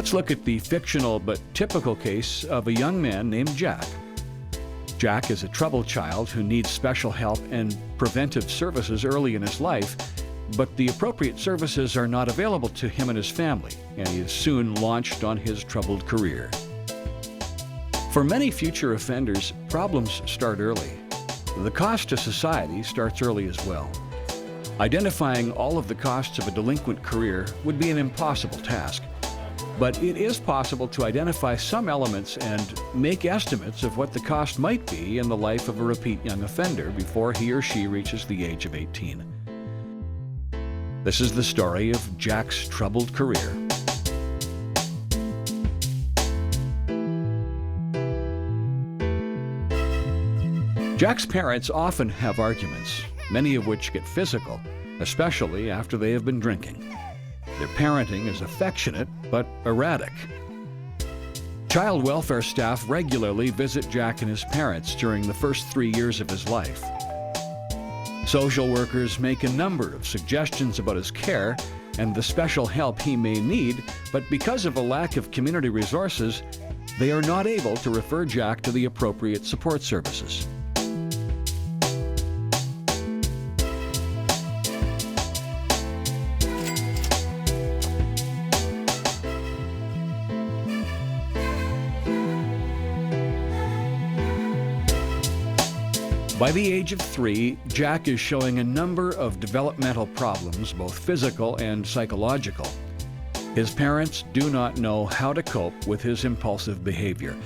Let's look at the fictional but typical case of a young man named Jack. Jack is a troubled child who needs special help and preventive services early in his life, but the appropriate services are not available to him and his family, and he is soon launched on his troubled career. For many future offenders, problems start early. The cost to society starts early as well. Identifying all of the costs of a delinquent career would be an impossible task, but it is possible to identify some elements and make estimates of what the cost might be in the life of a repeat young offender before he or she reaches the age of 18. This is the story of Jack's troubled career. Jack's parents often have arguments, many of which get physical, especially after they have been drinking. Their parenting is affectionate but erratic. Child welfare staff regularly visit Jack and his parents during the first 3 years of his life. Social workers make a number of suggestions about his care and the special help he may need, but because of a lack of community resources, they are not able to refer Jack to the appropriate support services. By the age of 3, Jack is showing a number of developmental problems, both physical and psychological. His parents do not know how to cope with his impulsive behavior.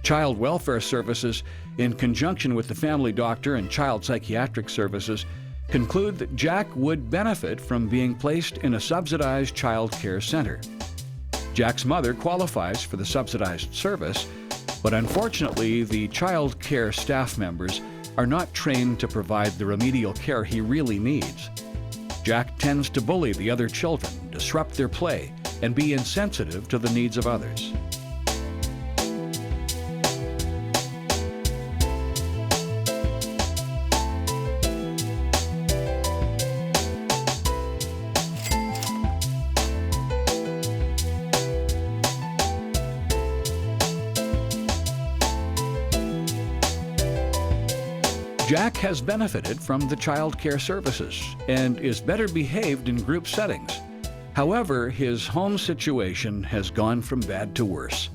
Child welfare services, in conjunction with the family doctor and child psychiatric services, conclude that Jack would benefit from being placed in a subsidized child care center. Jack's mother qualifies for the subsidized service, but unfortunately, the child care staff members are not trained to provide the remedial care he really needs. Jack tends to bully the other children, disrupt their play, and be insensitive to the needs of others. Jack has benefited from the child care services and is better behaved in group settings. However, his home situation has gone from bad to worse.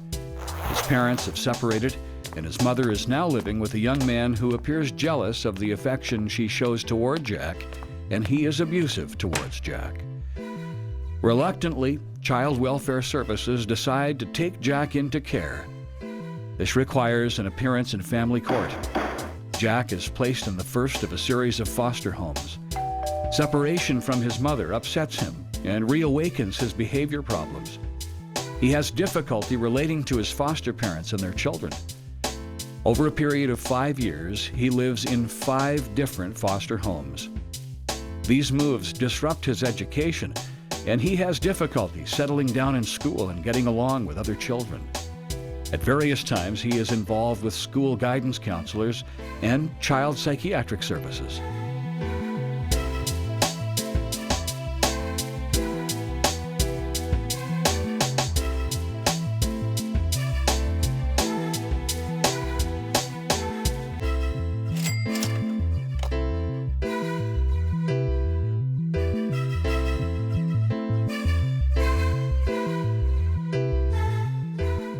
His parents have separated, and his mother is now living with a young man who appears jealous of the affection she shows toward Jack, and he is abusive towards Jack. Reluctantly, child welfare services decide to take Jack into care. This requires an appearance in family court. Jack is placed in the first of a series of foster homes. Separation from his mother upsets him and reawakens his behavior problems. He has difficulty relating to his foster parents and their children. Over a period of 5 years, he lives in 5 different foster homes. These moves disrupt his education, and he has difficulty settling down in school and getting along with other children. At various times, he is involved with school guidance counselors and child psychiatric services.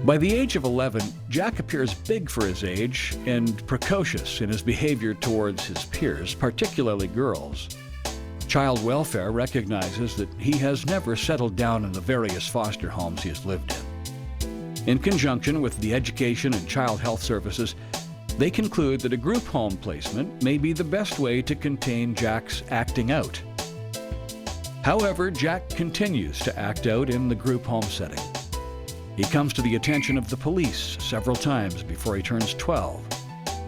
By the age of 11, Jack appears big for his age and precocious in his behavior towards his peers, particularly girls. Child welfare recognizes that he has never settled down in the various foster homes he has lived in. In conjunction with the education and child health services, they conclude that a group home placement may be the best way to contain Jack's acting out. However, Jack continues to act out in the group home setting. He comes to the attention of the police several times before he turns 12,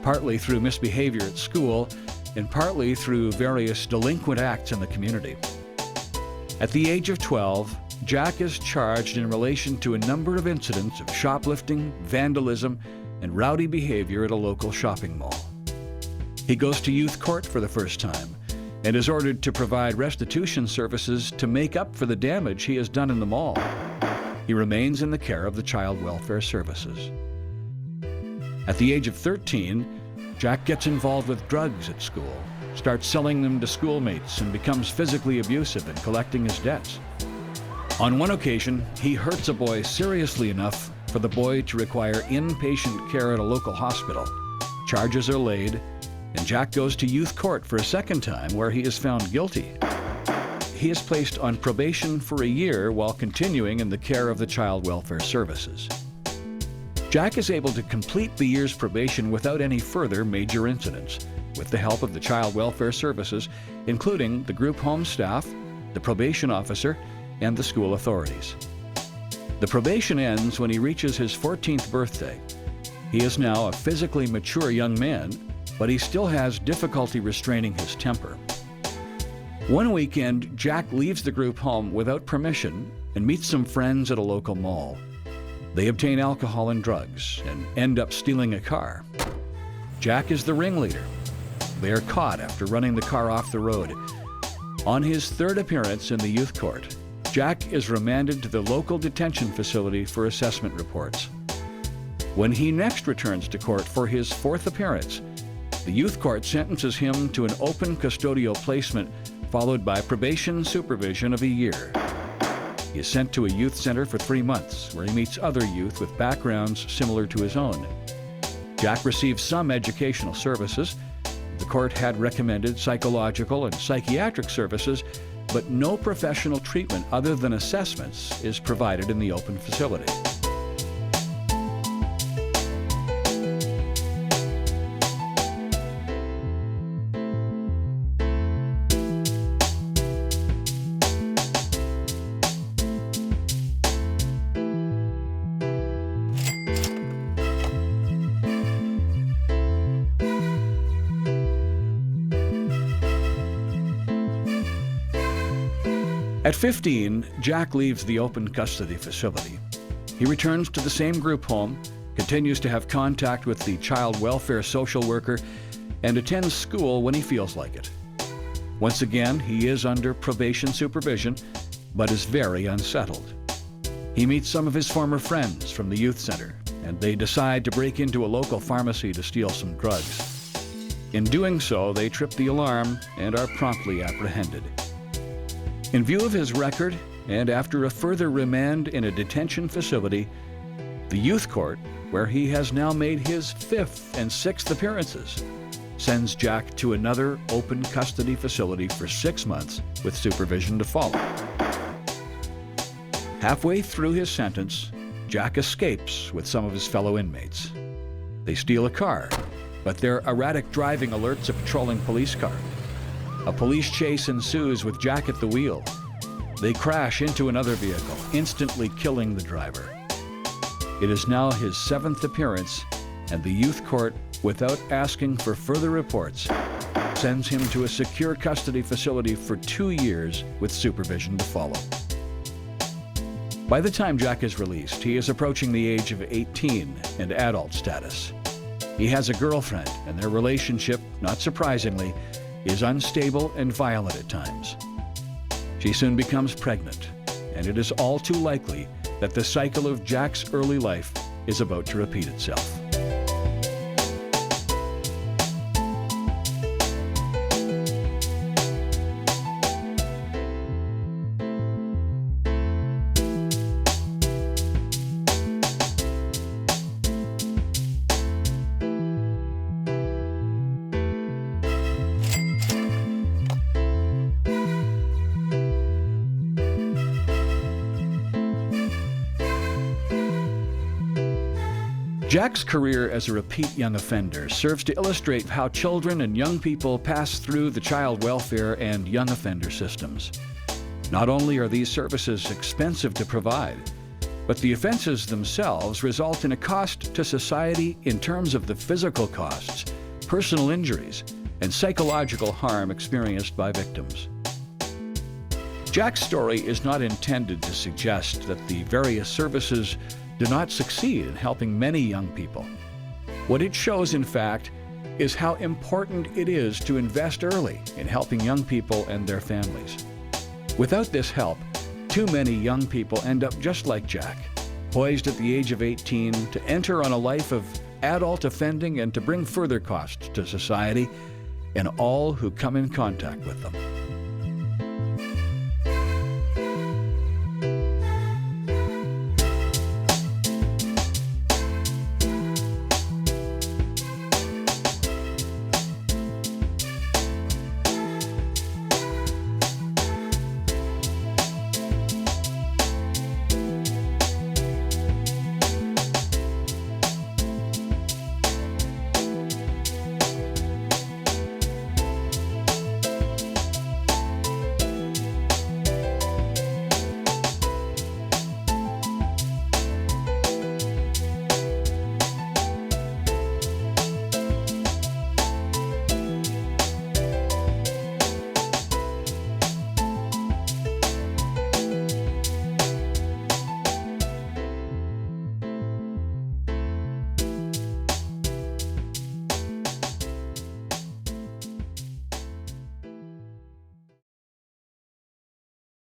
partly through misbehavior at school and partly through various delinquent acts in the community. At the age of 12, Jack is charged in relation to a number of incidents of shoplifting, vandalism, and rowdy behavior at a local shopping mall. He goes to youth court for the first time and is ordered to provide restitution services to make up for the damage he has done in the mall. He remains in the care of the Child Welfare Services. At the age of 13, Jack gets involved with drugs at school, starts selling them to schoolmates, and becomes physically abusive in collecting his debts. On one occasion, he hurts a boy seriously enough for the boy to require inpatient care at a local hospital. Charges are laid, and Jack goes to youth court for a second time, where he is found guilty. He is placed on probation for a year while continuing in the care of the Child Welfare Services. Jack is able to complete the year's probation without any further major incidents, with the help of the Child Welfare Services, including the group home staff, the probation officer, and the school authorities. The probation ends when he reaches his 14th birthday. He is now a physically mature young man, but he still has difficulty restraining his temper. One weekend, Jack leaves the group home without permission and meets some friends at a local mall. They obtain alcohol and drugs and end up stealing a car. Jack is the ringleader. They are caught after running the car off the road. On his third appearance in the youth court, Jack is remanded to the local detention facility for assessment reports. When he next returns to court for his fourth appearance, the youth court sentences him to an open custodial placement, followed by probation supervision of a year. He is sent to a youth center for 3 months, where he meets other youth with backgrounds similar to his own. Jack receives some educational services. The court had recommended psychological and psychiatric services, but no professional treatment other than assessments is provided in the open facility. At 15, Jack leaves the open custody facility. He returns to the same group home, continues to have contact with the child welfare social worker, and attends school when he feels like it. Once again, he is under probation supervision, but is very unsettled. He meets some of his former friends from the youth center, and they decide to break into a local pharmacy to steal some drugs. In doing so, they trip the alarm and are promptly apprehended. In view of his record, and after a further remand in a detention facility, the youth court, where he has now made his 5th and 6th appearances, sends Jack to another open custody facility for 6 months with supervision to follow. Halfway through his sentence, Jack escapes with some of his fellow inmates. They steal a car, but their erratic driving alerts a patrolling police car. A police chase ensues with Jack at the wheel. They crash into another vehicle, instantly killing the driver. It is now his 7th appearance, and the youth court, without asking for further reports, sends him to a secure custody facility for 2 years with supervision to follow. By the time Jack is released, he is approaching the age of 18 and adult status. He has a girlfriend, and their relationship, not surprisingly, is unstable and violent at times. She soon becomes pregnant, and it is all too likely that the cycle of Jack's early life is about to repeat itself. Jack's career as a repeat young offender serves to illustrate how children and young people pass through the child welfare and young offender systems. Not only are these services expensive to provide, but the offenses themselves result in a cost to society in terms of the physical costs, personal injuries, and psychological harm experienced by victims. Jack's story is not intended to suggest that the various services do not succeed in helping many young people. What it shows, in fact, is how important it is to invest early in helping young people and their families. Without this help, Too many young people end up just like Jack, poised at the age of 18 to enter on a life of adult offending and to bring further costs to society and all who come in contact with them.